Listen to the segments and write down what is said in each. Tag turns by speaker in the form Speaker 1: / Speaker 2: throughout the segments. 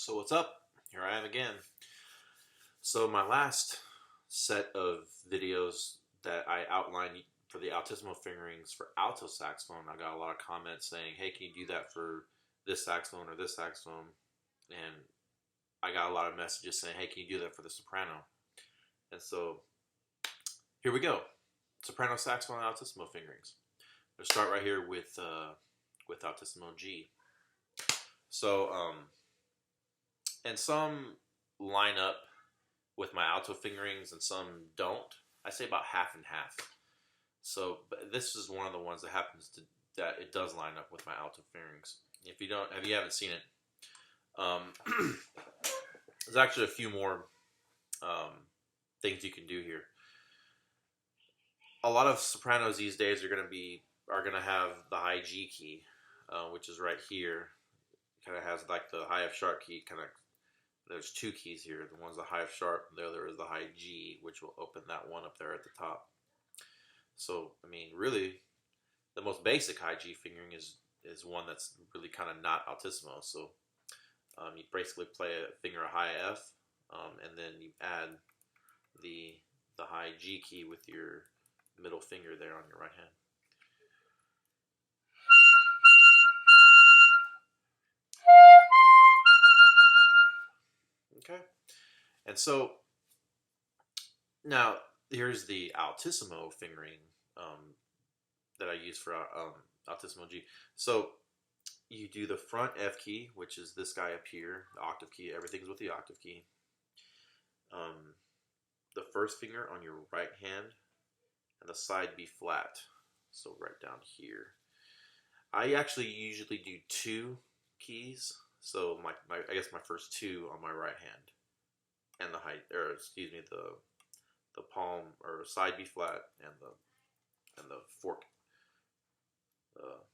Speaker 1: So what's up? Here I am again. So my last set of videos that I outlined for the Altissimo fingerings for alto saxophone, I got a lot of comments saying, hey, can you do that for this saxophone or this saxophone? And I got a lot of messages saying, hey, can you do that for the soprano? And so here we go. Soprano saxophone and Altissimo fingerings. We'll start right here with Altissimo G. So, and some line up with my alto fingerings and some don't. I say about half and half. So, but this is one of the ones that happens to, that it does line up with my alto fingerings. If you haven't seen it, there's actually a few more things you can do here. A lot of sopranos these days are gonna have the high G key, which is right here. Kind of has like the high F sharp key. There's two keys here. The one's the high F sharp, and the other is the high G, which will open that one up there at the top. So I mean, really, the most basic high G fingering is one that's really kind of not altissimo. So you basically play a high F, and then you add the high G key with your middle finger there on your right hand. Okay, and so now here's the Altissimo fingering that I use for Altissimo G. So you do the front F key, which is this guy up here, the octave key. Everything's with the octave key. The first finger on your right hand, and the side B flat. So right down here. I actually usually do two keys. So I guess my first two on my right hand, and the the palm or side B flat and the fork,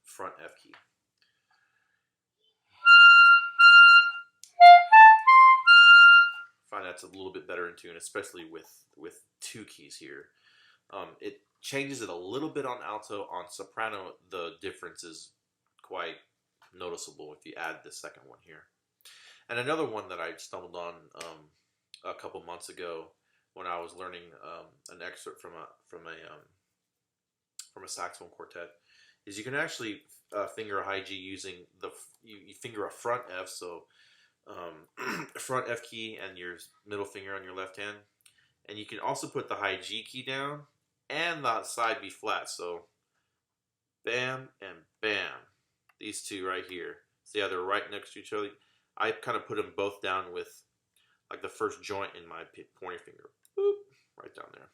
Speaker 1: front F key. I find that's a little bit better in tune, especially with two keys here. It changes it a little bit on alto. On soprano, the difference is quite noticeable if you add the second one here. And another one that I stumbled on a couple months ago when I was learning an excerpt from a saxophone quartet is you can actually finger a high G using you finger a front F, so front F key and your middle finger on your left hand, and you can also put the high G key down and the side B flat. So bam and bam. These two right here. See how they're right next to each other? I kind of put them both down with like the first joint in my pointer finger. Boop, right down there.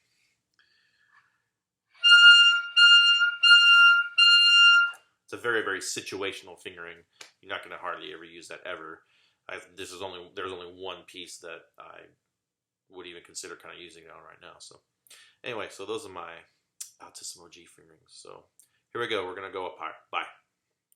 Speaker 1: It's a very, very situational fingering. You're not going to hardly ever use that ever. There's only one piece that I would even consider kind of using it on right now. So anyway, so those are my Altissimo G fingerings. So here we go. We're going to go up higher. Bye.